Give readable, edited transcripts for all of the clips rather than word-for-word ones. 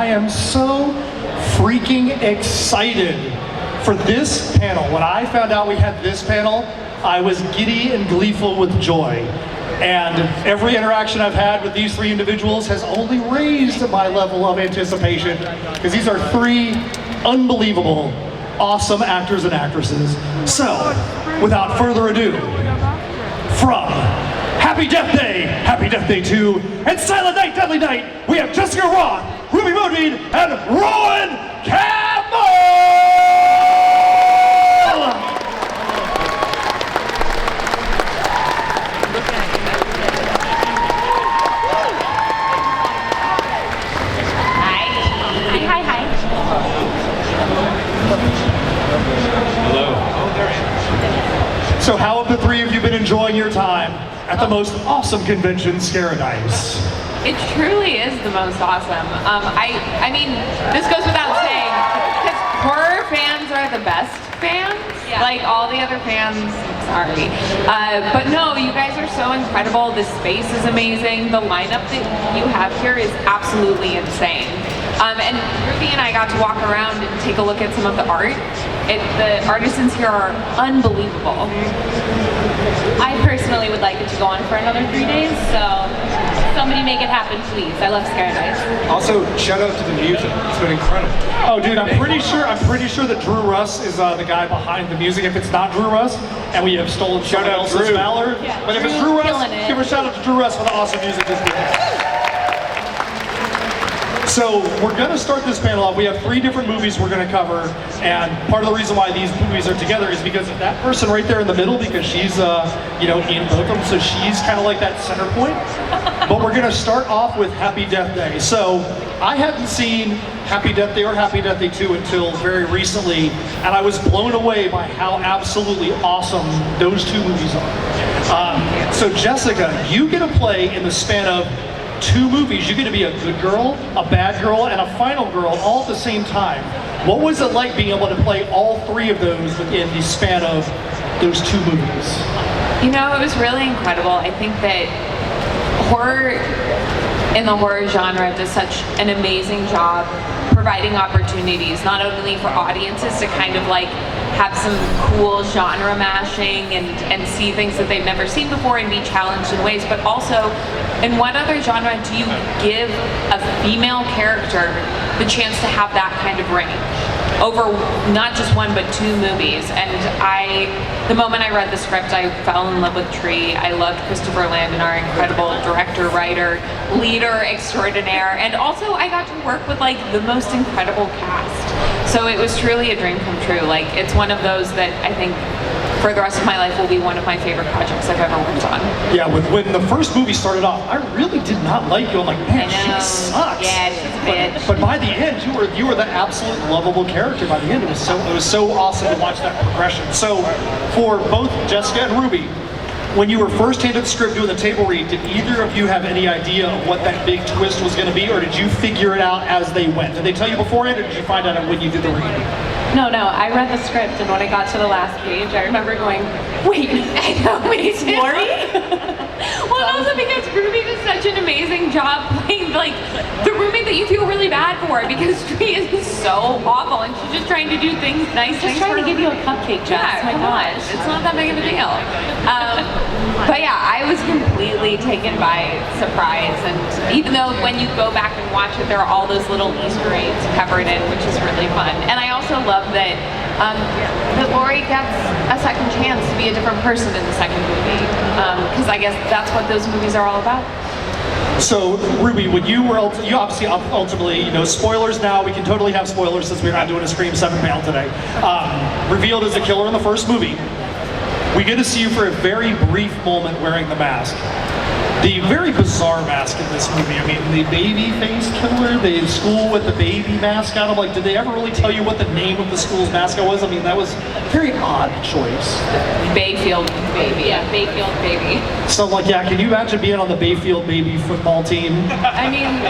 I am so freaking excited for this panel. When I found out we had this panel, I was giddy and gleeful with joy. And every interaction I've had with these three individuals has only raised my level of anticipation, because these are three unbelievable, awesome actors and actresses. So, without further ado, from Happy Death Day 2, and Silent Night, Deadly Night, we have Jessica Roth, Ruby Modine, and Rohan Campbell! So how have the three of you been enjoying your time at the most awesome convention, Scaradise? It truly is the most awesome. I mean, this goes without saying, because horror fans are the best fans. Yeah. Like all the other fans, sorry. But no, you guys are so incredible. The space is amazing. The lineup that you have here is absolutely insane. And Ruby and I got to walk around and take a look at some of the art. The artisans here are unbelievable. I personally would like it to go on for another 3 days, so somebody make it happen, please. I love Scaradise. Also, shout out to the music. It's been incredible. Oh, dude, I'm pretty sure that Drew Russ is the guy behind the music. If it's not Drew Russ, and we have stolen someone else's valor, yeah, but if it's Drew Russ, it. give a shout out to Drew Russ for the awesome music this weekend. So we're going to start this panel off. We have 3 different movies we're going to cover, and part of the reason why these movies are together is because of that person right there in the middle, because she's you know, in both of them, so she's kind of like that center point. But we're going to start off with Happy Death Day. So I hadn't seen Happy Death Day or Happy Death Day 2 until very recently, and I was blown away by how absolutely awesome those 2 movies are. So Jessica, you get to play in the span of 2 movies. You get to be a good girl, a bad girl, and a final girl all at the same time. What was it like being able to play all 3 of those within the span of those 2 movies? You know, it was really incredible. I think that horror in the horror genre does such an amazing job providing opportunities, not only for audiences to kind of like have some cool genre mashing and see things that they've never seen before and be challenged in ways, but also in what other genre do you give a female character the chance to have that kind of range over not just 1 but 2 movies? And the moment I read the script, I fell in love with Tree. I loved Christopher Landon, our incredible director, writer, leader extraordinaire, and also I got to work with like the most incredible cast. So it was truly a dream come true. Like, it's one of those that I think for the rest of my life will be one of my favorite projects I've ever worked on. Yeah, when the first movie started off, I really did not like you. I'm like, man, she sucks. Yeah, she's a bitch. But by the end, you were the absolute lovable character. By the end, it was so awesome to watch that progression. So, for both Jessica and Ruby, when you were first handed the script doing the table read, did either of you have any idea of what that big twist was going to be, or did you figure it out as they went? Did they tell you beforehand, or did you find out when you did the reading? No, I read the script, and when I got to the last page, I remember going, wait, I know, wait, Lori? Well, also because Ruby did such an amazing job playing like the roommate that you feel really bad for, because Tree is so awful and she's just trying to do things nice. Just trying to give you a cupcake, Jess. Yeah, my gosh, it's not that big of a deal. But yeah, I was completely taken by surprise, and even though when you go back and watch it, there are all those little Easter eggs covered in, which is really fun. And I also love that Lori gets a second chance to be a different person in the second movie, because I guess that's what those movies are all about. So, Ruby, when you obviously ultimately, you know, spoilers now, we can totally have spoilers since we're not doing a Scream 7 panel today. Revealed as the killer in the first movie. We get to see you for a very brief moment wearing the mask. The very bizarre mask in this movie. I mean, the baby face killer, the school with the baby mascot. I'm like, did they ever really tell you what the name of the school's mascot was? I mean, that was a very odd choice. Bayfield Baby. Yeah, Bayfield Baby. So I'm like, yeah, can you imagine being on the Bayfield Baby football team? I mean,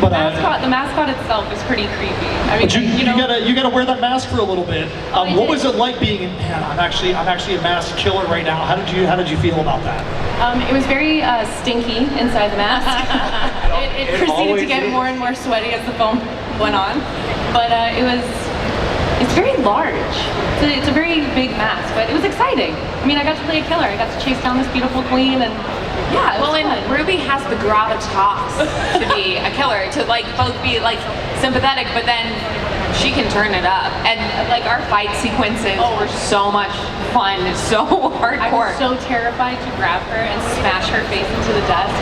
but, the mascot itself is pretty creepy. I mean, but you gotta wear that mask for a little bit. What was it like being? Man, I'm actually a mask killer right now. How did you feel about that? It was very stinky inside the mask. it proceeded to get more and more sweaty as the film went on. But it's very large. It's a very big mask, but it was exciting. I mean, I got to play a killer. I got to chase down this beautiful queen, and yeah, it was Well, and fun. Ruby has the gravitas to be a killer, to like both be like sympathetic, but then she can turn it up. And like our fight sequences were so much fun, so I hardcore. was so terrified to grab her and smash her face into the desk.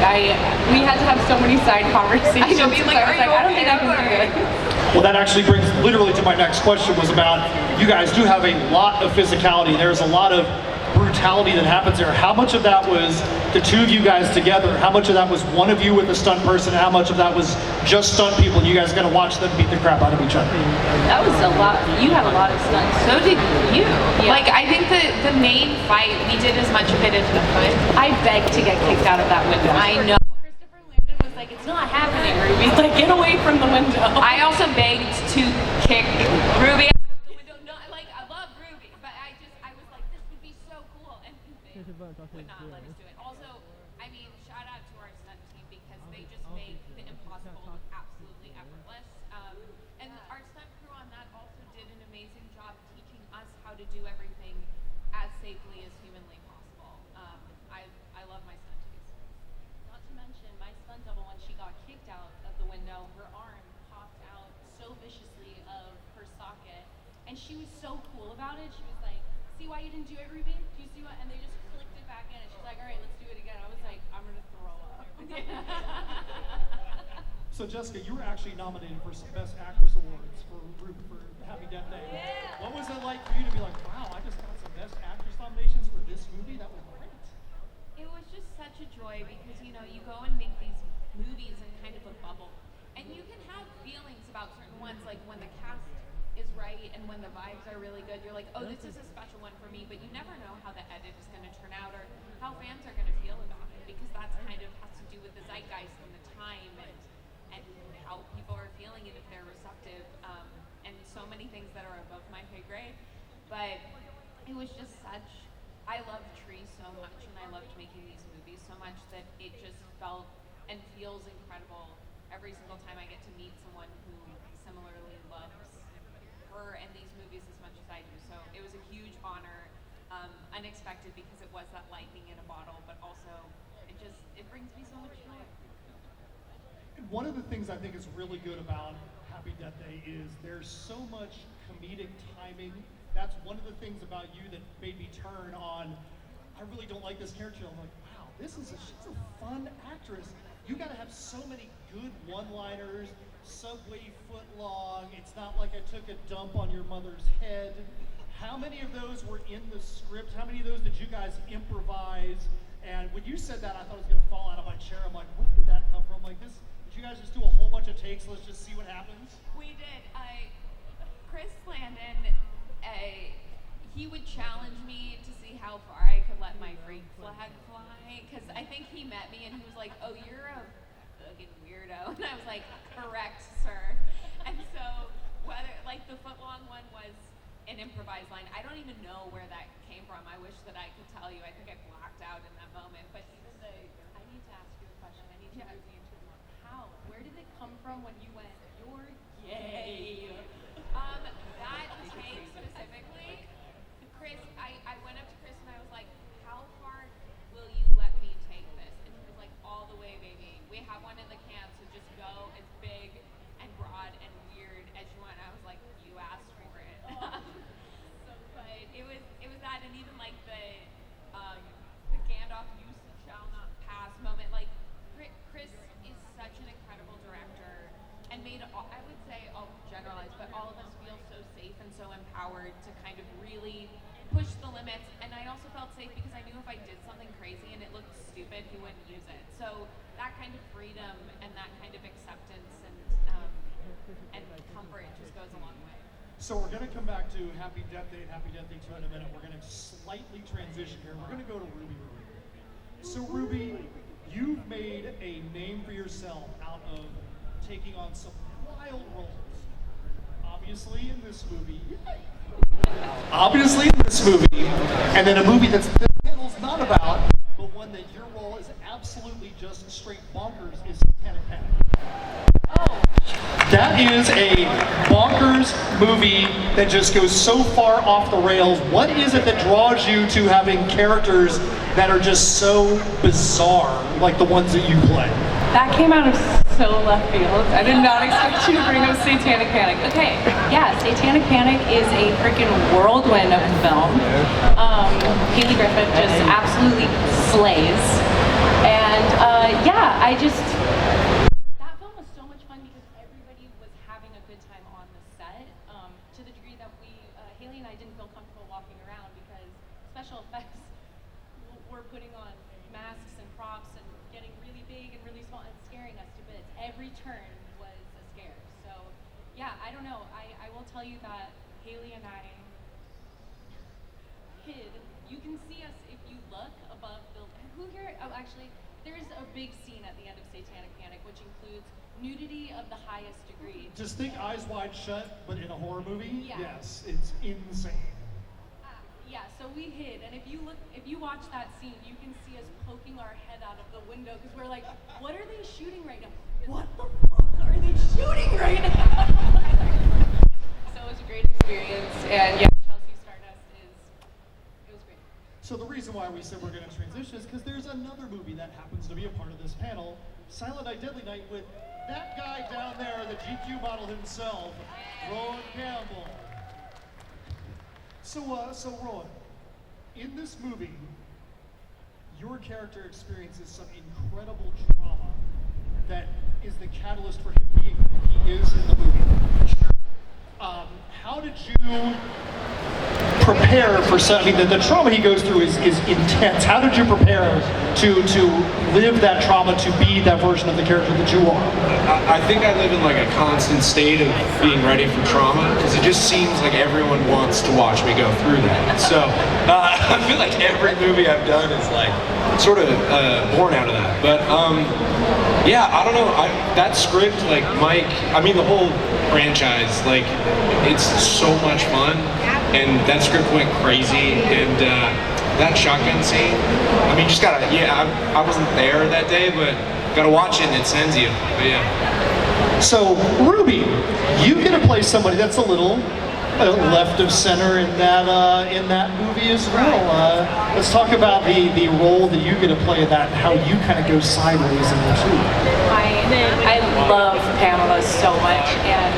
We had to have so many side conversations. I know, being like, I was "Are you I don't think I okay? can do it. Well, that actually brings literally to my next question, was about, you guys do have a lot of physicality. There's a lot of brutality that happens there. How much of that was the two of you guys together? How much of that was one of you with a stunt person? How much of that was just stunt people and you guys got to watch them beat the crap out of each other? That was a lot. You had a lot of stunts. So did you. Yeah. Like, I think the main fight, we did as much of it as we could. I begged to get kicked out of that window. I know. Christopher Landon was like, "It's not happening, Ruby. Like, get away from the window." I also begged to kick Ruby out of the window. No, like, I love Ruby, but I was like, this would be so cool. And they would not let us do it. Also, I mean, shout out to our stunt team because they just make the impossible look absolutely effortless. And our stunt crew on that also did an amazing job teaching us how to do everything as safely as humanly possible. I love my stunt teams. Not to mention, my stunt double, when she got kicked out of the window, her arm popped out so viciously of her socket, and she was so cool about it. She was like, "See why you didn't do it, Ruby? Do you see what?" And they just clicked it back in, and she's like, "All right, let's do it again." I was like, "I'm gonna throw up." So Jessica, you were actually nominated for some Best Actress Awards for Happy Death Day. Yeah. What was it like for you to be like, wow, I just got some Best Actress nominations for this movie? That was great. It was just such a joy because, you know, you go and make these movies in kind of a bubble. And you can have feelings about certain ones, like when the cast is right and when the vibes are really good, you're like, oh, this is a special one for me, but you never know how the edit is going to turn out or how fans are going to feel about it, because that's kind of has to do with the zeitgeist and the time and how people are feeling it, if they're receptive, and so many things that are above my pay grade. But it was just I loved Tree so much, and I loved making these movies so much that it just felt and feels incredible every single time I get to meet someone who similarly loves her and these movies as much as I do. So it was a huge honor, unexpected because it was that lightning in a bottle, but also it brings me so much joy. And one of the things I think is really good about Happy Death Day is there's so much comedic timing. That's one of the things about you that made me turn on, I really don't like this character. I'm like, wow, she's a fun actress. You gotta have so many good one-liners, subway foot long, it's not like I took a dump on your mother's head. How many of those were in the script? How many of those did you guys improvise? And when you said that, I thought I was gonna fall out of my chair. I'm like, where did that come from? Like, did you guys just do a whole bunch of takes? Let's just see what happens. We did. Chris Landon, he would challenge me to see how far I could let my freak flag fly, because I think he met me and he was like, oh, you're a fucking weirdo. And I was like, correct, sir. And so whether, like, the footlong one was an improvised line. I don't even know where that came from. I wish that I could tell you. I think I blacked out in that moment. But I need to ask you a question. I need to move you into more. How? Where did it come from when you went, "You're gay"? That take specifically, Chris, I went up to Chris and I was like, how far will you let me take this? And he was like, all the way, baby. We have one in the camp, so just go as big and broad and weird as you want. And I was like, you asked for it. But it was that, and even like the Gandalf "you shall not pass" moment. Like, Chris is such an incredible director and made I would say, I'll generalize, but all of us feel so safe and so empowered to kind of really push the limits. And I also felt safe because I knew if I did something crazy and it looked stupid, he wouldn't use it. So that kind of freedom and that kind of acceptance and comfort just goes a long way. So we're gonna come back to Happy Death Day and Happy Death Day 2 in a minute. We're gonna slightly transition here. We're gonna go to Ruby. So Ruby, you've made a name for yourself out of taking on some wild roles. Obviously in this movie, and then a movie that's this panel's not about, but one that your role is absolutely just straight bonkers, is Satanic Panic. Oh, That is a bonkers movie that just goes so far off the rails. What is it that draws you to having characters that are just so bizarre, like the ones that you play? That came out of so left field. I did not expect you to bring up Satanic Panic. Okay, yeah, Satanic Panic is a freaking whirlwind of a film. Haley Griffith just absolutely slays. And yeah, that film was so much fun because everybody was having a good time on the set, to the degree that Haley and I didn't feel comfortable walking around because special effects were putting on masks and props and getting really big and really small and scaring us to bits. Every turn was a scare. So yeah, I don't know. I will tell you that Haley and I hid. You can see us if you look above the, who here, oh actually, there's a big scene at the end of Satanic Panic which includes nudity of the highest degree. Just think Eyes Wide Shut, but in a horror movie? Yeah. Yes, it's insane. Yeah, so we hid, and if you watch that scene, you can see us poking our head out of the window because we're like, what are they shooting right now? What the fuck are they shooting right now? So it was a great experience, and yeah, Chelsea Stardust it was great. So the reason why we said we're going to transition is because there's another movie that happens to be a part of this panel, Silent Night, Deadly Night, with that guy down there, the GQ model himself, Rohan Campbell. So Rohan, in this movie, your character experiences some incredible trauma that is the catalyst for him being who he is in the movie. How did you prepare for I mean, the trauma he goes through is intense. How did you prepare to live that trauma, to be that version of the character that you are? I think I live in like a constant state of being ready for trauma because it just seems like everyone wants to watch me go through that. So I feel like every movie I've done is like sort of born out of that. But yeah, I don't know. That script, like Mike, I mean the whole franchise, like it's so much fun. And that script went crazy, and that shotgun scene, I mean, just gotta, yeah, I wasn't there that day, but gotta watch it and it sends you, but yeah. So, Ruby, you get to play somebody that's a little left of center in that movie as well. Let's talk about the role that you get to play in that, and how you kind of go sideways in there too. I love Pamela so much, and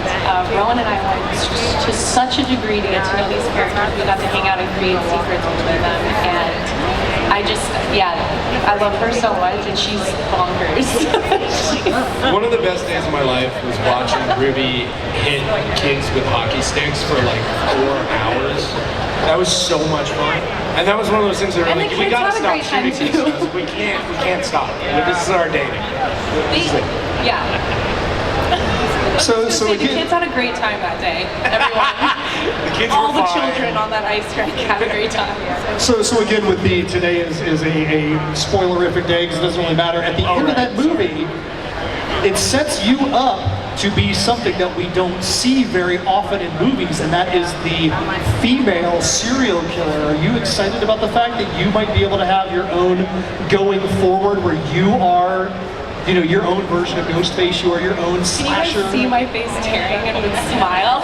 Rowan and I went to such a degree to get to know these characters. We got to hang out and create secrets between them, and I love her so much, and she's bonkers. One of the best days of my life was watching Ruby hit kids with hockey sticks for like 4 hours. That was so much fun. And that was one of those things that were like, we gotta stop shooting these guys. We can't stop. This is our dating. Yeah. So the kids had a great time that day. Everyone, The kids all were the fine. children on that ice rink had a great time. So again, with today is a spoilerific day because it doesn't really matter. At the end of that movie, it sets you up to be something that we don't see very often in movies, and that is the female serial killer. Are you excited about the fact that you might be able to have your own going forward, where you are, your own version of Ghostface, you are your own slasher? Can you guys see my face tearing and would smile?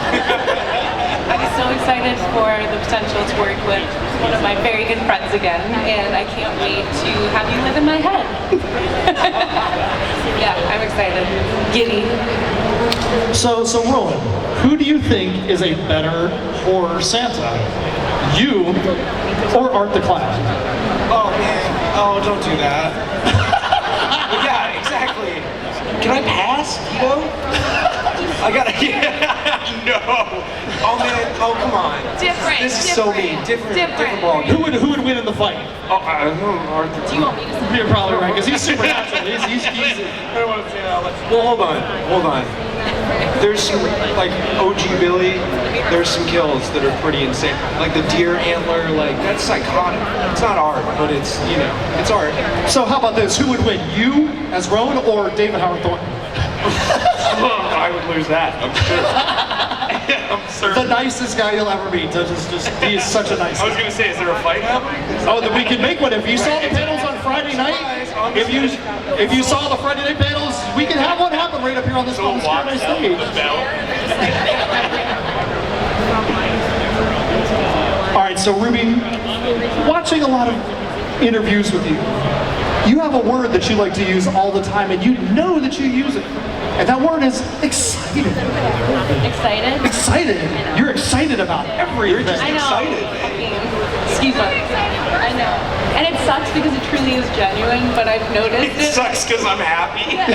I'm so excited for the potential to work with one of my very good friends again, and I can't wait to have you live in my head. Yeah, I'm excited. Giddy. So Rowan, who do you think is a better horror Santa? You or Art the Clown? Oh man, oh don't do that. Yeah, exactly. Can I pass? I gotta, no. Oh man, oh come on. This is so mean. Different ball. Who would win in the fight? Oh, I don't know, Arthur. Do you want me to say? You're probably right, because he's supernatural. He's I don't want to say that. Well, hold on. There's some, like, OG Billy, there's some kills that are pretty insane. Like the deer antler, like, that's psychotic. It's not art, but it's, it's art. So how about this? Who would win, you as Rowan or David Howard Thornton? I would lose that, I'm sure. Yeah, I'm the certain. nicest guy you'll ever meet. He is such a nice I was guy. gonna say, is there a fight happening? Oh, then we can make one. If you saw the panels on Friday night, if you saw the Friday night panels, we can have one happen right up here on this Someone walks Scaradise out with stage. the bell. All right, so Ruby, watching a lot of interviews with you, you have a word that you like to use all the time, and you know that you use it. And that word is excited. Excited? Excited. You're excited about everything. I know. Excited. Excuse me. I know. And it sucks because it truly is genuine, but I've noticed It it. sucks because I'm happy. It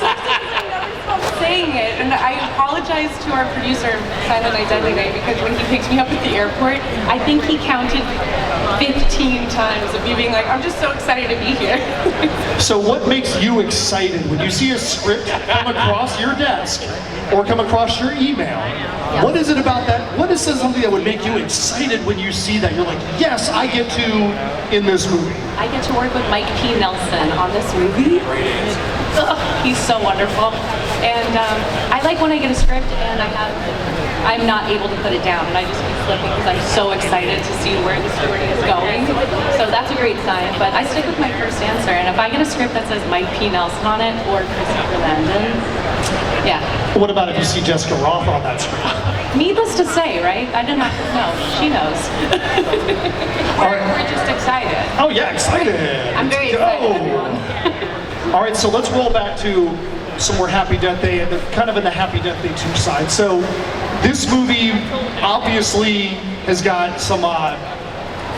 sucks because I never stop saying it. And I apologize to our producer, Simon Identity, because when he picks me up at the airport, I think he counted 15 times of me being like, I'm just so excited to be here. So what makes you excited when you see a script come across your desk or come across your email? What is it about that? What is something that would make you excited when you see that? You're like, yes, I get to in this movie. I get to work with Mike P. Nelson on this movie. Ugh, he's so wonderful. And I like when I get a script and I'm not able to put it down and I just keep flipping because I'm so excited to see where the story is going. So that's a great sign. But I stick with my first answer. And if I get a script that says Mike P. Nelson on it or Christopher Landon, yeah. What about if you see Jessica Roth on that script? Needless to say, right? I didn't have to know. She knows. We're just excited. Oh yeah, excited. I'm very Let's excited, go. everyone. All right, so let's roll back to some more Happy Death Day, and kind of in the Happy Death Day 2 side. So this movie obviously has got some,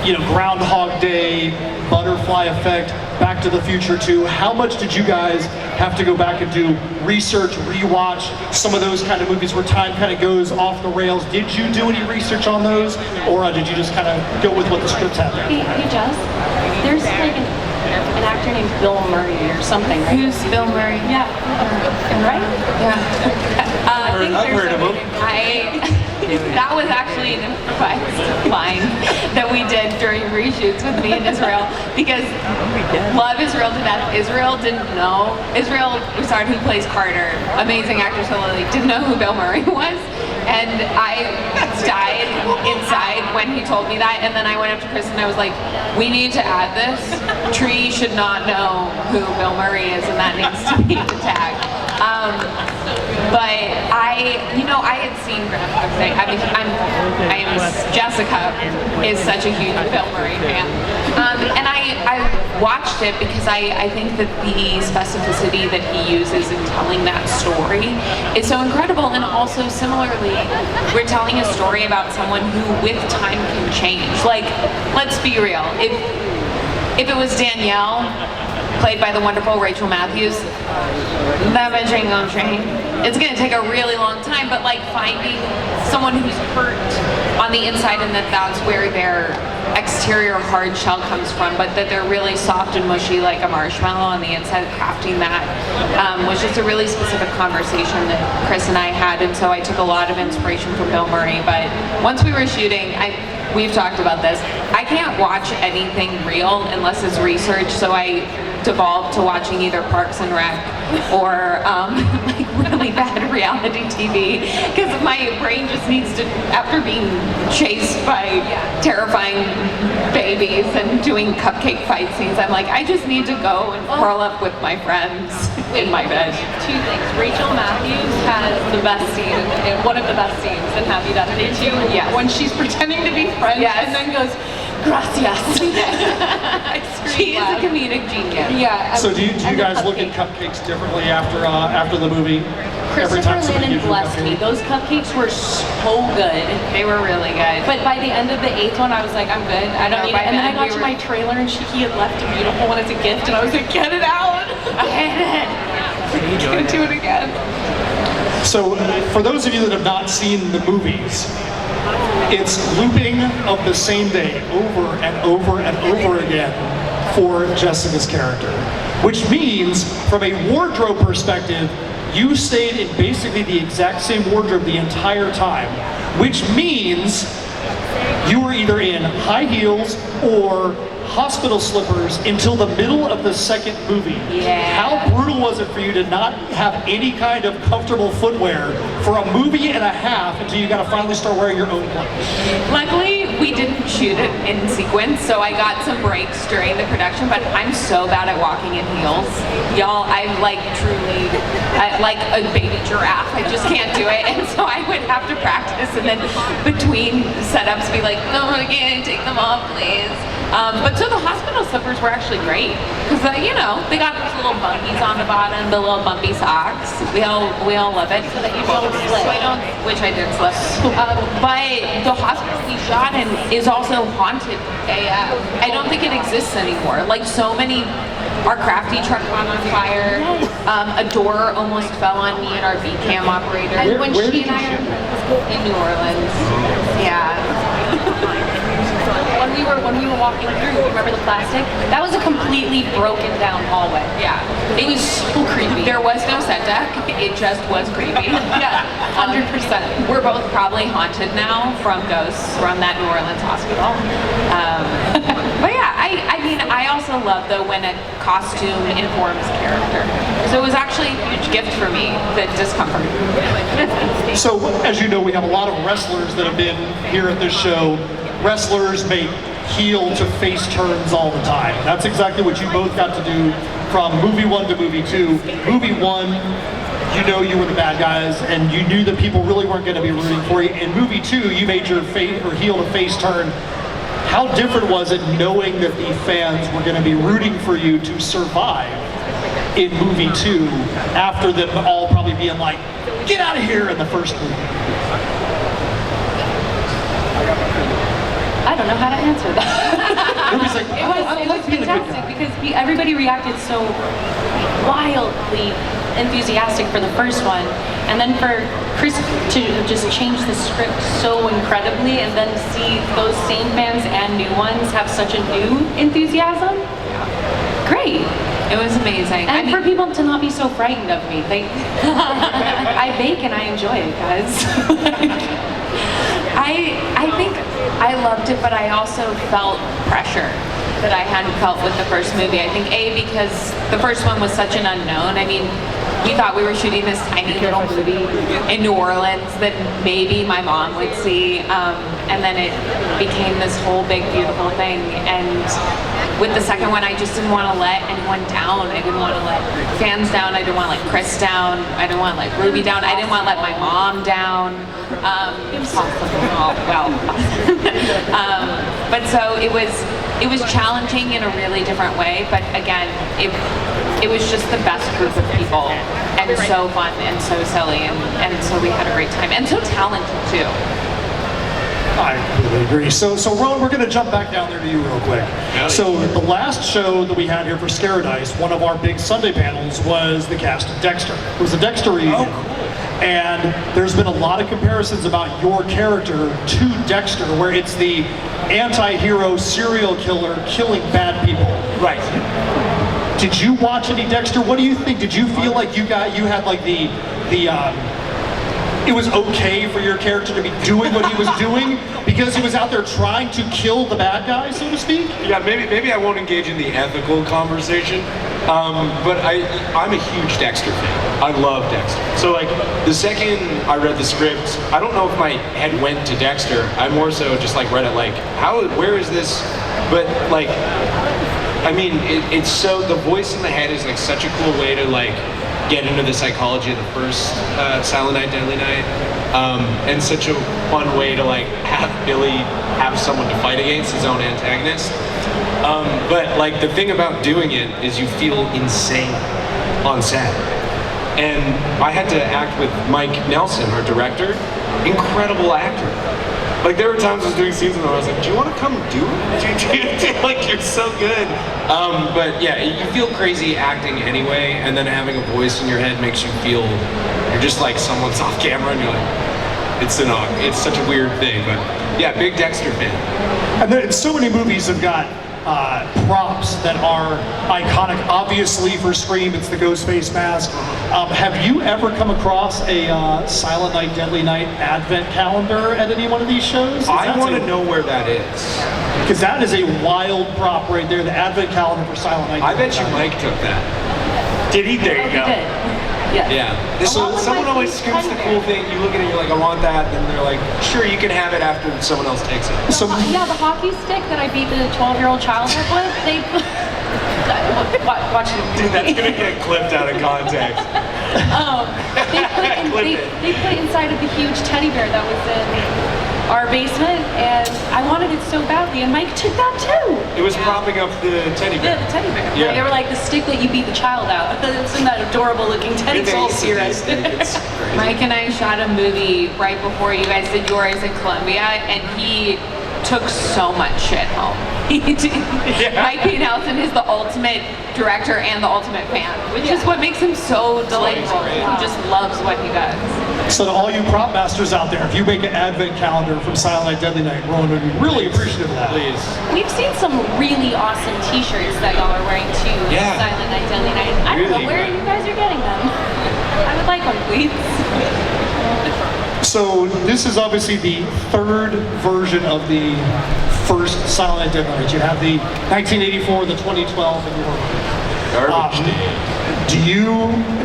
Groundhog Day, Butterfly Effect, Back to the Future 2. How much did you guys have to go back and do research, rewatch some of those kind of movies where time kind of goes off the rails? Did you do any research on those, or did you just kind of go with what the scripts had there? Hey, Jess, there's like an actor named Bill Murray or something, right? Who's Bill Murray? Yeah. Right? Yeah. I've heard of him. That was actually an improvised line that we did during reshoots with me and Israel because love Israel to death. Israel didn't know. Israel Broussard, who plays Carter, amazing actor, so like, didn't know who Bill Murray was. And I died inside when he told me that. And then I went up to Chris and I was like, we need to add this. Tree should not know who Bill Murray is and that needs to be the tag. But I had seen Groundhog Day. Jessica is such a huge Bill Murray fan. And I watched it because I think that the specificity that he uses in telling that story is so incredible. And also similarly, we're telling a story about someone who with time can change. Like, let's be real. If it was Danielle, played by the wonderful Rachel Matthews, that bitch ain't gonna change. It's gonna take a really long time, but like finding someone who's hurt on the inside and that's where their exterior hard shell comes from, but that they're really soft and mushy like a marshmallow on the inside, crafting that was just a really specific conversation that Chris and I had, and so I took a lot of inspiration from Bill Murray. But once we were shooting, we've talked about this, I can't watch anything real unless it's research, so I devolved to watching either Parks and Rec or like really bad reality TV because my brain just needs to, after being chased by terrifying babies and doing cupcake fight scenes, I'm like, I just need to go and curl up with my friends in my bed. Two things. Rachel Matthews has the best scene, one of the best scenes in Happy Death Day 2. Yes. When she's pretending to be French Yes. and then goes, gracias. She is a comedic genius. Yeah. So do you and the guys look at cupcake. cupcakes differently after the movie? Every Christopher time somebody Landon gives you a blessed me. cupcake? Those cupcakes were so good. They were really good. But by the end of the 8th one, I was like, I'm good. I don't No, need by it. And then I then got we to were- my trailer and he had left a beautiful one as a gift, and I was like, get it out. Gonna do it again. So, for those of you that have not seen the movies, it's looping of the same day over and over and over again for Jessica's character. Which means, from a wardrobe perspective, you stayed in basically the exact same wardrobe the entire time. Which means you were either in high heels or hospital slippers until the middle of the second movie. Yeah. How brutal was it for you to not have any kind of comfortable footwear for a movie and a half until you got to finally start wearing your own clothes? Luckily, we didn't shoot it in sequence, so I got some breaks during the production, but I'm so bad at walking in heels. Y'all, I'm like truly like a baby giraffe. I just can't do it, and so I would have to practice, and then between setups be like, no, I can't take them off, please. But so the hospital slippers were actually great, because you know, they got those little bunkies on the bottom, the little bumpy socks. We all love it. So that you don't slip. So I don't, which I did slip. But the hospital we shot in is also haunted AF. I don't think it exists anymore. Like so many, our crafty truck caught on fire. A door almost fell on me and our V-cam operator. And when where she did and you I shoot In New Orleans. Yeah. when we were walking through, remember the plastic? That was a completely broken down hallway. Yeah. It was so creepy. There was no set deck. It just was creepy. Yeah, 100%. We're both probably haunted now from ghosts from that New Orleans hospital. But yeah, I mean, I also love though when a costume informs character. So it was actually a huge gift for me, the discomfort. So, as you know, we have a lot of wrestlers that have been here at this show. Wrestlers make heel to face turns all the time. That's exactly what you both got to do from movie 1 to movie 2. Movie 1, you know you were the bad guys, and you knew that people really weren't going to be rooting for you. In movie 2, you made your heel to face turn. How different was it knowing that the fans were going to be rooting for you to survive in movie 2 after them all probably being like, get out of here in the first movie? I don't know how to answer that. Everybody's like, It was fantastic because everybody reacted so wildly enthusiastic for the first one, and then for Chris to just change the script so incredibly, and then see those same fans and new ones have such a new enthusiasm. Great. It was amazing. And for people to not be so frightened of me, I bake and I enjoy it, guys. I think I loved it, but I also felt pressure that I hadn't felt with the first movie. I think because the first one was such an unknown. I mean, we thought we were shooting this tiny little movie in New Orleans that maybe my mom would see, and then it became this whole big beautiful thing. And with the second one, I just didn't want to let anyone down. I didn't want to let fans down. I didn't want to let Chris down. I didn't want to let Ruby down. I didn't want to let my mom down. But so it was challenging in a really different way. But again, it was just the best group of people, and so fun and so silly, and so we had a great time, and so talented too. I completely agree. So Ron, we're going to jump back down there to you real quick. So the last show that we had here for Scaradise, one of our big Sunday panels was the cast of Dexter. It was a Dexter reunion. Oh, cool. And there's been a lot of comparisons about your character to Dexter, where it's the anti-hero serial killer killing bad people. Right. Did you watch any Dexter? What do you think? Did you feel like you had like the it was okay for your character to be doing what he was doing because he was out there trying to kill the bad guy, so to speak? Yeah, maybe I won't engage in the ethical conversation, but I'm a huge Dexter fan. I love Dexter. So like the second I read the script, I don't know if my head went to Dexter. I more so just like read it like, where is this? But like, I mean, it's so, the voice in the head is like such a cool way to like get into the psychology of the first Silent Night, Deadly Night, and such a fun way to like have Billy have someone to fight against, his own antagonist. But like the thing about doing it is you feel insane on set. And I had to act with Mike Nelson, our director, incredible actor. Like there were times I was doing scenes and I was like, do you want to come do it? Like you're so good. But yeah, you feel crazy acting anyway, and then having a voice in your head makes you feel you're just like someone's off camera and you're like, it's such a weird thing. But yeah, big Dexter fan. And so many movies have got props that are iconic. Obviously for Scream, it's the ghost face mask. Have you ever come across a Silent Night, Deadly Night advent calendar at any one of these shows? I want to know where that is. Because that is a wild prop right there, the advent calendar for Silent Night. I bet you Mike took that. Did he? There you go. He did. Yeah. Yeah. So Along with someone my always scoops the cool thing. You look at it, you're like, I want that. And they're like, sure, you can have it after someone else takes it. So, Yeah, the hockey stick that I beat the 12-year-old child up with, they watch it. Dude, that's gonna get clipped out of context. They put it inside of the huge teddy bear that was in our basement, and I wanted it so badly, and Mike took that too. It was propping up the teddy bear. Yeah, the teddy bear. Yeah. They were like the stick that you beat the child out. It's in that adorable looking teddy It's bear. also tasty. It's crazy. Mike and I shot a movie right before you guys did yours in Columbia, and he took so much shit home. Mike P. Nelson is the ultimate director and the ultimate fan, which is what makes him so delightful. great. He just loves what he does. so to all you prop masters out there, if you make an advent calendar from Silent Night, Deadly Night, Rohan would be really appreciative of that. Please. We've seen some really awesome T-shirts that y'all are wearing too. Yeah. Silent Night, Deadly Night. I don't Really know where good. you guys are getting them. I would like one, please. So this is obviously the third version of the first Silent Night, Deadly Night. You have the 1984, the 2012, and your Garbage day.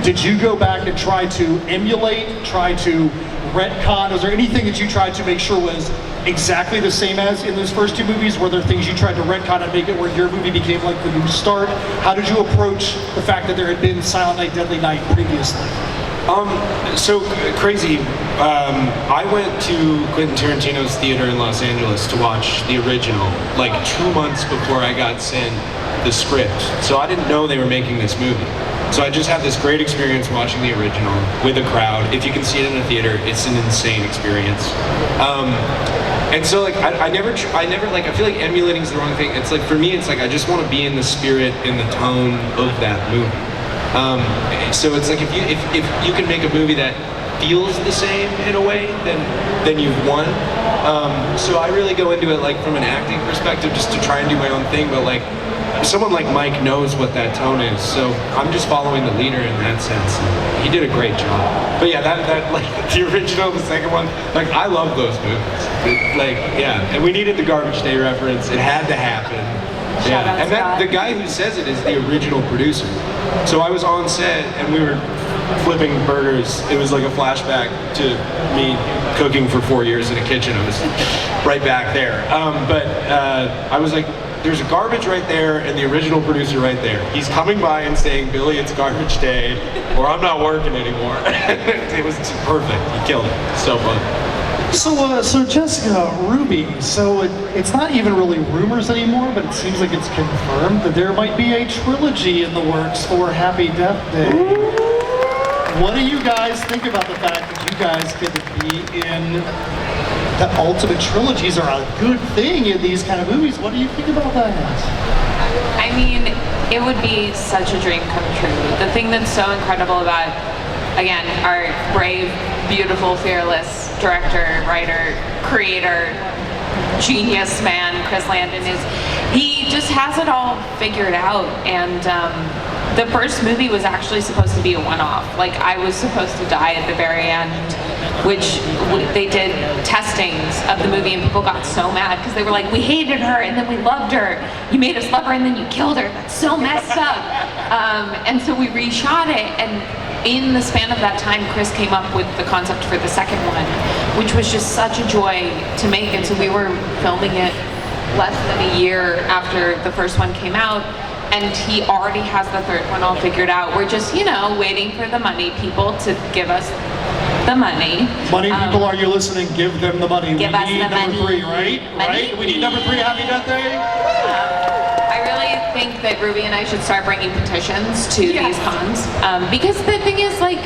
did you go back and try to emulate, try to retcon? Was there anything that you tried to make sure was exactly the same as in those first two movies? Were there things you tried to retcon and make it where your movie became like the new start? How did you approach the fact that there had been Silent Night, Deadly Night previously? So crazy. I went to Quentin Tarantino's theater in Los Angeles to watch the original, like 2 months before I got sent the script. So I didn't know they were making this movie. So I just had this great experience watching the original with a crowd. If you can see it in a theater, it's an insane experience. And so like I never like, I feel like emulating is the wrong thing. It's like, for me, it's like I just want to be in the spirit and the tone of that movie. So it's like if you can make a movie that feels the same in a way, then you've won. So I really go into it like from an acting perspective, just to try and do my own thing. But like someone like Mike knows what that tone is, so I'm just following the leader in that sense. He did a great job. But yeah, that like the original, the second one, like I love those movies. Like yeah, and we needed the Garbage Day reference. It had to happen. Shout out and Scott. the guy who says it is the original producer. So I was on set and we were flipping burgers. It was like a flashback to me cooking for 4 years in a kitchen. I was right back there. But I was like, there's a garbage right there and the original producer right there. He's coming by and saying, Billy, it's garbage day, or I'm not working anymore. It was perfect. He killed it. So fun. So Jessica, Ruby, so it's not even really rumors anymore, but it seems like it's confirmed that there might be a trilogy in the works for Happy Death Day. What do you guys think about the fact that you guys get to be in the ultimate trilogies are a good thing in these kind of movies? What do you think about that? I mean, it would be such a dream come true. The thing that's so incredible about, again, our brave, beautiful, fearless director, writer, creator, genius man, Chris Landon, is he just has it all figured out. And the first movie was actually supposed to be a one-off. Like, I was supposed to die at the very end, which they did testings of the movie and people got so mad because they were like, we hated her and then we loved her. You made us love her and then you killed her. That's so messed up. And so we reshot it, and in the span of that time, Chris came up with the concept for the second one, which was just such a joy to make. And so we were filming it less than a year after the first one came out, and he already has the third one all figured out. We're just, you know, waiting for the money people to give us the money. Money people, are you listening? Give them the money. Give we us need the number money. 3, right? Money. Right? We need number 3, Happy Death Day. I really think that Ruby and I should start bringing petitions to these cons, because the thing is, like,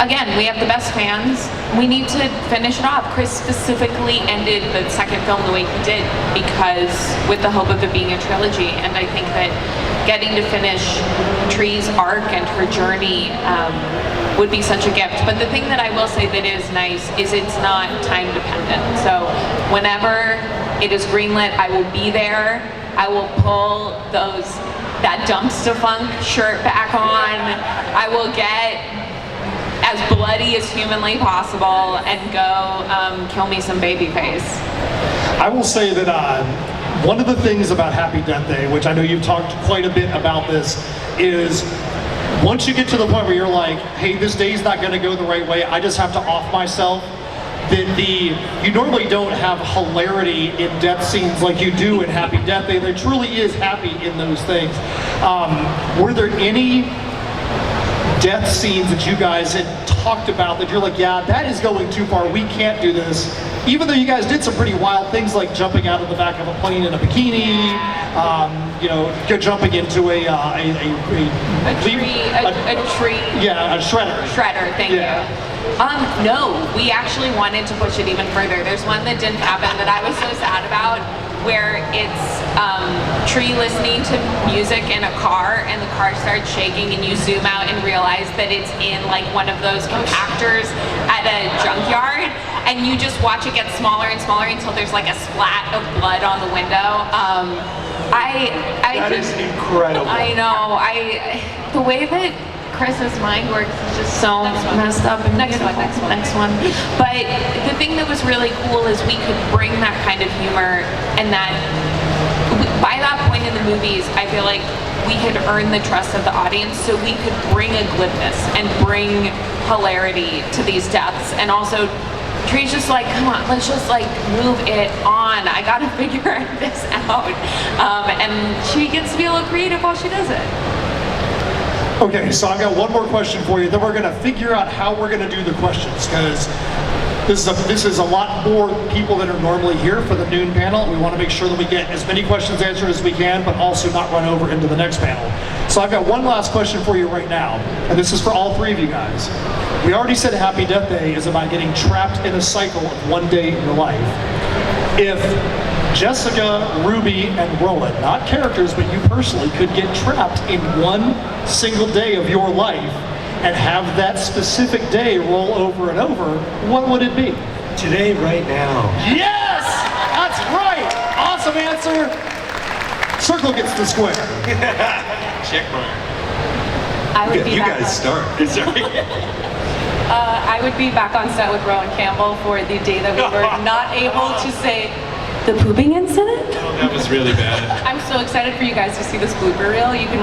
again, we have the best fans. We need to finish it off. Chris specifically ended the second film the way he did because with the hope of it being a trilogy, and I think that getting to finish Tree's arc and her journey would be such a gift. But the thing that I will say that is nice is it's not time dependent. So whenever it is greenlit, I will be there. I will pull that dumpster funk shirt back on. I will get as bloody as humanly possible and go kill me some babyface. I will say that one of the things about Happy Death Day, which I know you've talked quite a bit about this, is once you get to the point where you're like, hey, this day's not going to go the right way, I just have to off myself, that you normally don't have hilarity in death scenes like you do in Happy Death Day. There truly is happy in those things. Were there any death scenes that you guys had talked about that you're like, yeah, that is going too far, we can't do this? Even though you guys did some pretty wild things like jumping out of the back of a plane in a bikini, you know, you're jumping into a tree. Yeah, a shredder. Shredder, thank you. No, we actually wanted to push it even further. There's one that didn't happen that I was so sad about, where it's Tree listening to music in a car and the car starts shaking and you zoom out and realize that it's in like one of those compactors at a junkyard, and you just watch it get smaller and smaller until there's like a splat of blood on the window. That is incredible. I know. The way that Chris's mind works is just so messed up. And next one. But the thing that was really cool is we could bring that kind of humor, and that by that point in the movies, I feel like we had earned the trust of the audience, so we could bring a glibness and bring hilarity to these deaths. And also, Tree's just like, come on, let's just like move it on. I gotta figure this out. And she gets to be a little creative while she does it. Okay, so I've got one more question for you, then we're gonna figure out how we're gonna do the questions, because this is a lot more people that are normally here for the noon panel. We want to make sure that we get as many questions answered as we can, but also not run over into the next panel. So I've got one last question for you right now, and this is for all three of you guys. We already said Happy Death Day is about getting trapped in a cycle of one day in your life. If Jessica, Ruby, and Rowan, not characters, but you personally, could get trapped in one single day of your life and have that specific day roll over and over, what would it be? Today, right now. Yes! That's right! Awesome answer! Circle gets the square. Check mark. You guys start. Sorry. I would be back on set with Rohan Campbell for the day that we were not able to say the pooping incident. Oh, that was really bad. I'm so excited for you guys to see this blooper reel. You can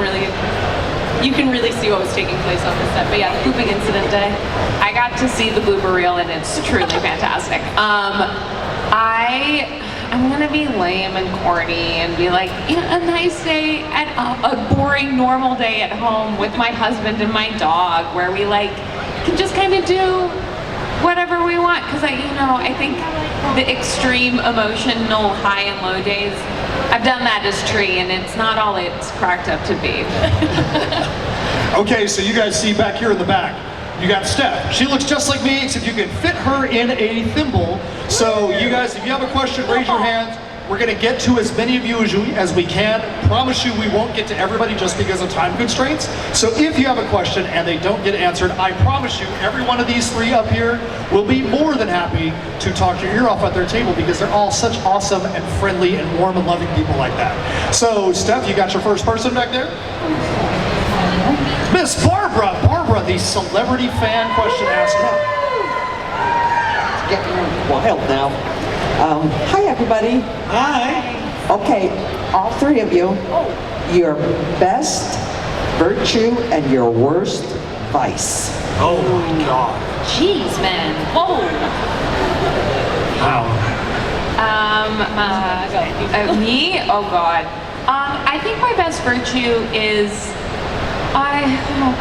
really see what was taking place on the set. But yeah, the pooping incident day. I got to see the blooper reel and it's truly fantastic. I'm gonna be lame and corny and be like, a nice day at a boring normal day at home with my husband and my dog, where we like can just kind of do whatever we want. Because I think the extreme emotional high and low days, I've done that as Tree, and it's not all it's cracked up to be. Okay, so you guys see back here in the back, you got Steph. She looks just like me, except you can fit her in a thimble. So you guys, if you have a question, raise your hands. We're gonna get to as many of you as we can. Promise you we won't get to everybody just because of time constraints. So if you have a question and they don't get answered, I promise you every one of these three up here will be more than happy to talk your ear off at their table, because they're all such awesome and friendly and warm and loving people like that. So Steph, you got your first person back there? Miss Barbara, the celebrity fan question asker. It's getting wild now. Hi, everybody. Hi. Okay, all three of you, your best virtue and your worst vice. Oh my God. Jeez, man. Whoa. Wow. Me? Oh God. I think my best virtue is I'm a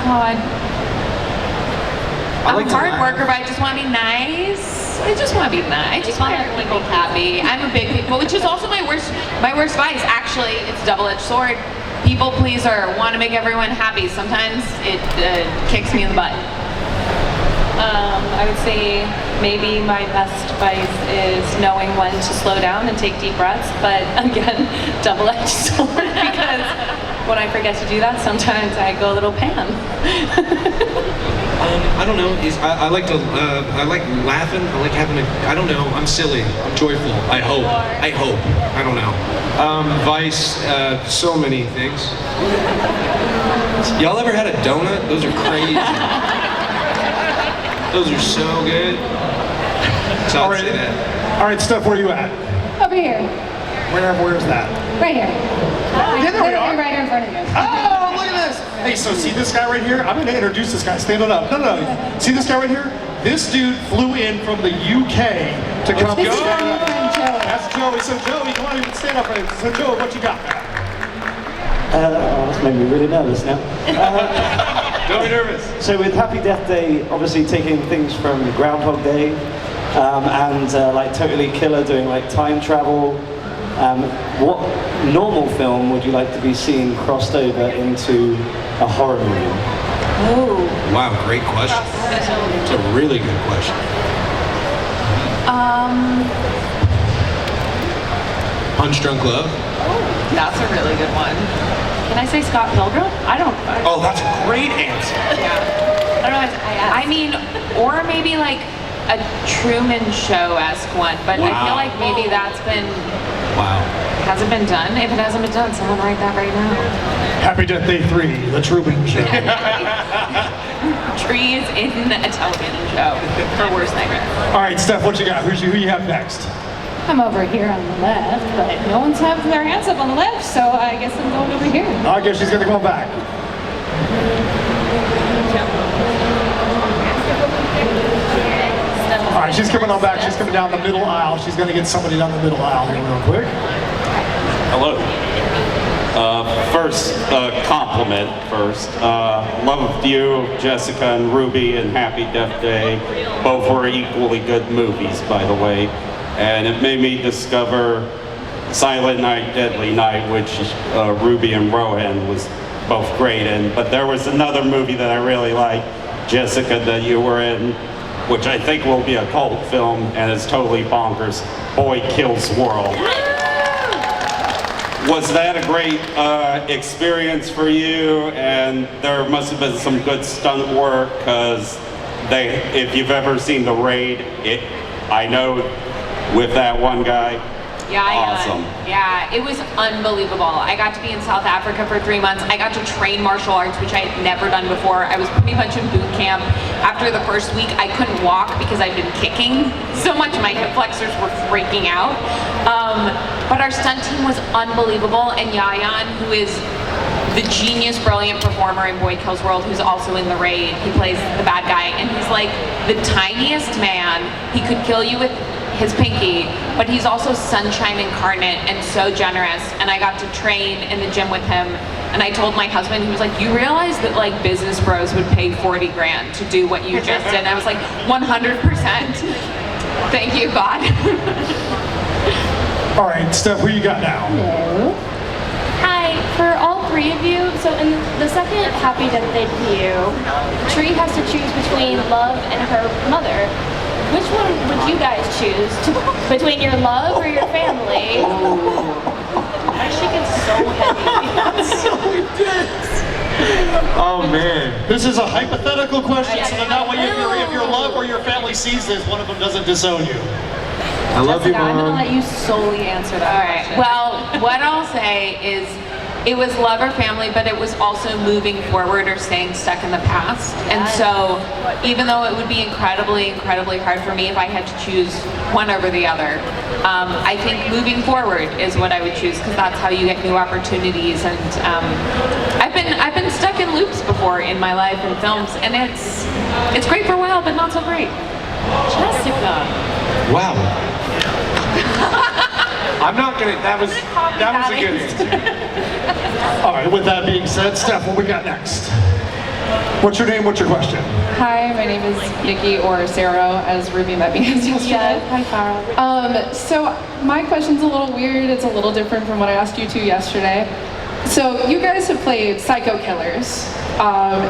hard worker, but I just want to be nice. I just want to be nice. I just want everyone to be happy. I'm a big people, which is also my worst vice. Actually, it's a double-edged sword. People pleaser, want to make everyone happy. Sometimes it kicks me in the butt. I would say maybe my best vice is knowing when to slow down and take deep breaths, but again, double-edged sword, because when I forget to do that, sometimes I go a little Pam. I don't know. I like to. I like laughing. I like having a. I don't know. I'm silly. I'm joyful. I hope. I hope. I don't know. Vice. So many things. Y'all ever had a donut? Those are crazy. Those are so good. So I'll say that. All right, Steph, where are you at? Over here. Where's that? Right here. Yeah, there we are. Right here in front of you. Oh, look at this! Hey, so see this guy right here? I'm going to introduce this guy. Stand it up. No. See this guy right here? This dude flew in from the UK to come. This is my new friend Joey. That's Joey. So Joey, come on, stand up right here. So Joey, what you got? That's made me really nervous now. Don't be nervous. So with Happy Death Day, obviously taking things from Groundhog Day, and like Totally Killer doing like time travel, what normal film would you like to be seen crossed over into a horror movie? Ooh. Wow, great question. It's a really good question. Punch Drunk Love. That's a really good one. Can I say Scott Pilgrim? Oh, that's a great answer. I don't know. I mean, or maybe like a Truman Show-esque one, but I feel Wow. like maybe that's been, Wow. hasn't been done. If it hasn't been done, someone write that right now. Happy Death Day 3, The Truman Show. Trees in a television show for worst nightmare. All right, Steph, what you got? Who you have next? I'm over here on the left, but no one's having their hands up on the left, so I guess I'm going over here. I guess she's going to go back. All right, she's coming on back. She's coming down the middle aisle. She's going to get somebody down the middle aisle here real quick. Hello. First, compliment first. Loved you, Jessica and Ruby, and Happy Death Day. Both were equally good movies, by the way. And it made me discover Silent Night, Deadly Night, which Ruby and Rohan was both great in. But there was another movie that I really liked, Jessica, that you were in, which I think will be a cult film, and it's totally bonkers. Boy Kills World. Was that a great experience for you? And there must have been some good stunt work, because if you've ever seen The Raid, I know with that one guy, awesome. Yeah, it was unbelievable. I got to be in South Africa for 3 months. I got to train martial arts, which I had never done before. I was pretty much in boot camp. After the first week, I couldn't walk because I'd been kicking so much. My hip flexors were freaking out. But our stunt team was unbelievable. And Yayan, who is the genius, brilliant performer in Boy Kills World, who's also in The Raid, he plays the bad guy. And he's like the tiniest man. He could kill you with his pinky, but he's also sunshine incarnate and so generous. And I got to train in the gym with him, and I told my husband, he was like, you realize that like business bros would pay 40 grand to do what you just did? And I was like, 100%. Thank you, God. All right, Steph, who you got now? Hello. Hi, for all three of you, so in the second Happy Death Day review, Tree has to choose between love and her mother. Which one would you guys choose? Between your love or your family? She gets so heavy. So intense. Oh man. This is a hypothetical question, so that way if your love or your family sees this, one of them doesn't disown you. I love you, Jessica, I'm gonna Mom. let you solely answer that All right, question. well, what I'll say is it was love or family, but it was also moving forward or staying stuck in the past. And so even though it would be incredibly, incredibly hard for me if I had to choose one over the other, I think moving forward is what I would choose, because that's how you get new opportunities. And I've been stuck in loops before in my life in films, and it's great for a while, but not so great. Jessica. Wow. I'm not gonna. That was a good answer. All right, with that being said, Steph, what we got next? What's your name? What's your question? Hi, my name is Nikki, or Sarah, as Ruby met me as yesterday. Hi, Farah. So my question's a little weird. It's a little different from what I asked you two yesterday. So you guys have played psycho killers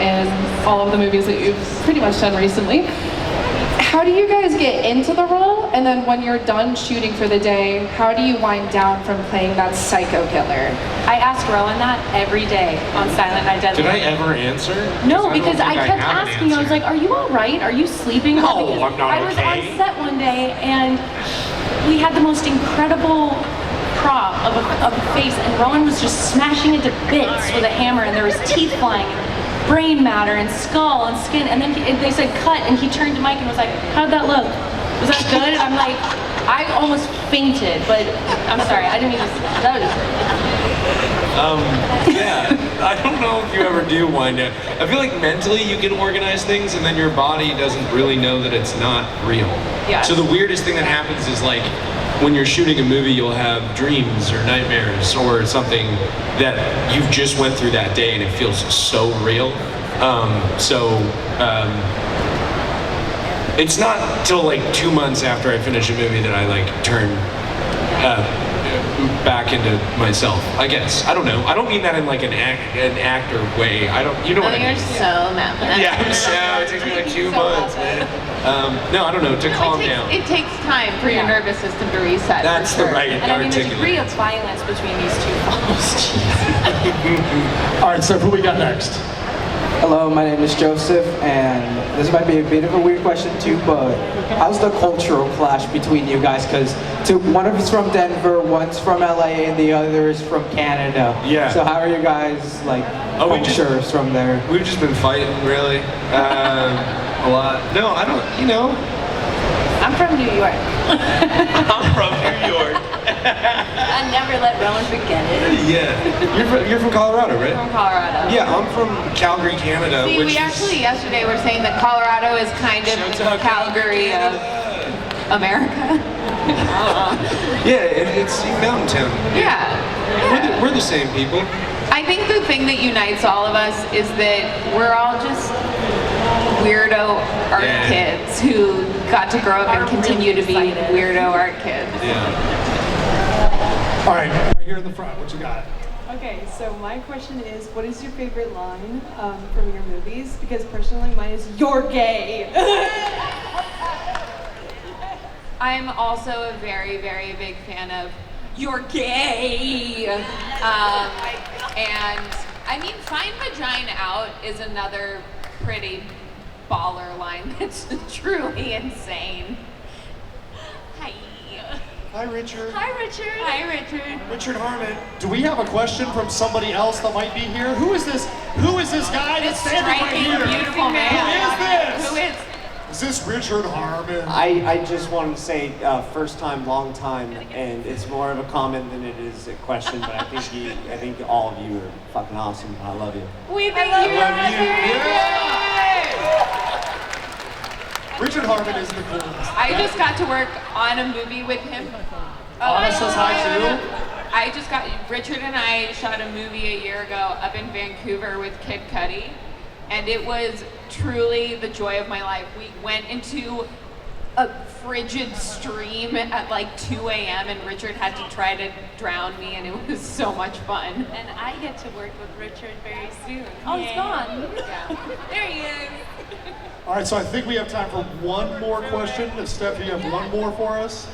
in all of the movies that you've pretty much done recently. How do you guys get into the role, And then when you're done shooting for the day, how do you wind down from playing that psycho killer? I ask Rohan that every day on Silent Night Deadly. Did I ever answer? No, because I don't think kept have an asking. I was answer. like, "Are you all right? Are you sleeping?" No, Because I'm not I was okay. on set one day and we had the most incredible prop of a face, and Rohan was just smashing it to bits with a hammer, and there was teeth flying, and brain matter, and skull, and skin. And then they said cut, and he turned to Mike and was like, "How'd that look? Was that good?" And I'm like, I almost fainted, but I'm sorry, I didn't mean to. That was. Yeah, I don't know if you ever do wind down. I feel like mentally you can organize things and then your body doesn't really know that it's not real. Yeah. So the weirdest thing that happens is like when you're shooting a movie, you'll have dreams or nightmares or something that you've just went through that day and it feels so real. It's not till like 2 months after I finish a movie that I like turn back into myself, I guess. I don't know. I don't mean that in like an actor way. I don't. You know what I mean? You're so mad. Yeah, I'm so. It takes me like 2 months, man. No, I don't know. To calm down. It takes time for your nervous system to reset. That's for the sure. right And I mean, there's articulation. real violence between these two films. All right, so who we got next? Hello, my name is Joseph, and this might be a bit of a weird question too, but how's the cultural clash between you guys? Because one of us from Denver, one's from LA, and the other is from Canada. Yeah. So how are you guys, like, cultures from there? We've just been fighting, really, a lot. No, I don't. You know, I'm from New York. I'm from New York. I never let Rohan forget it. Yeah. You're from Colorado, right? From Colorado. Yeah, I'm from Calgary, Canada. See, which we is, actually yesterday were saying that Colorado is kind of Shout out Calgary of America. Yeah, it's mountain town. Yeah. We're the same people. I think the thing that unites all of us is that we're all just weirdo art kids who got to grow up and continue to be weirdo art kids. Yeah. All right, right here in the front, what you got? Okay, so my question is, what is your favorite line from your movies? Because personally, mine is, "You're gay." I'm also a very, very big fan of "You're gay," and I mean, "Find Vagina Out" is another pretty baller line that's truly insane. Hi. Hi, Richard. Hi, Richard. Hi, Richard. Richard Harmon. Do we have a question from somebody else that might be here? Who is this? Who is this guy that's standing right Striking, here? beautiful man. Who is this? Who is? Is this Richard Harmon? I just wanted to say first time, long time, and it's more of a comment than it is a question. But I think all of you are fucking awesome. I love you. We think you Richard Harmon is the coolest. I just got to work on a movie with him. Anna says hi too. I just got, Richard and I shot a movie a year ago up in Vancouver with Kid Cudi, and it was truly the joy of my life. We went into a frigid stream at like 2 a.m. and Richard had to try to drown me, and it was so much fun. And I get to work with Richard very soon. Oh, it's gone. Yeah. There he is. All right, so I think we have time for one more question. If Steph, you have one more for us?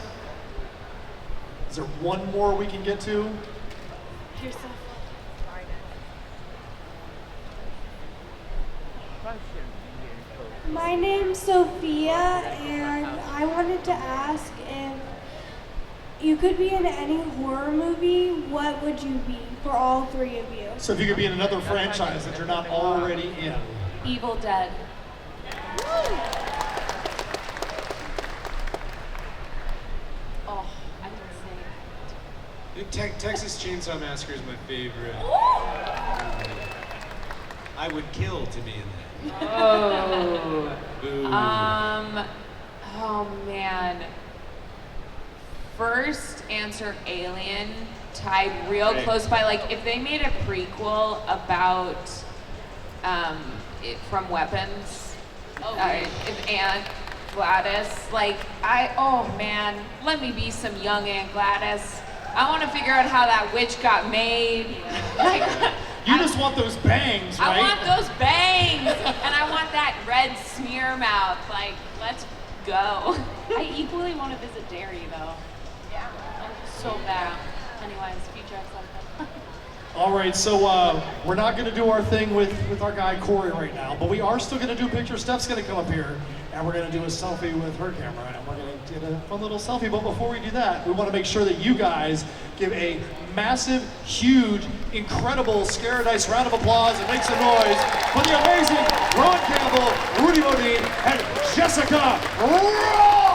Is there one more we can get to? You're so My name's Sophia, and I wanted to ask if you could be in any horror movie, what would you be for all three of you? So if you could be in another franchise that you're not already in. Evil Dead. Oh, I didn't say. Texas Chainsaw Massacre is my favorite. I would kill to be in that. Oh. Boo. Oh man. First answer Alien, tied real Okay. close by. Like if they made a prequel about From Weapons, if Aunt Gladys, like oh man, let me be some young Aunt Gladys. I want to figure out how that witch got made. Like, You just want those bangs, right? I want those bangs, and I want that red smear mouth. Like, let's go. I equally want to visit Derry though. Yeah. So bad. Anyways, future something. All right, so we're not going to do our thing with our guy Corey right now, but we are still going to do a picture. Steph's going to come up here, and we're going to do a selfie with her camera, and we're going to get a fun little selfie. But before we do that, we want to make sure that you guys give a massive, huge, incredible Scaradise round of applause and make some noise for the amazing Ron Campbell, Rudy Modine, and Jessica Roth!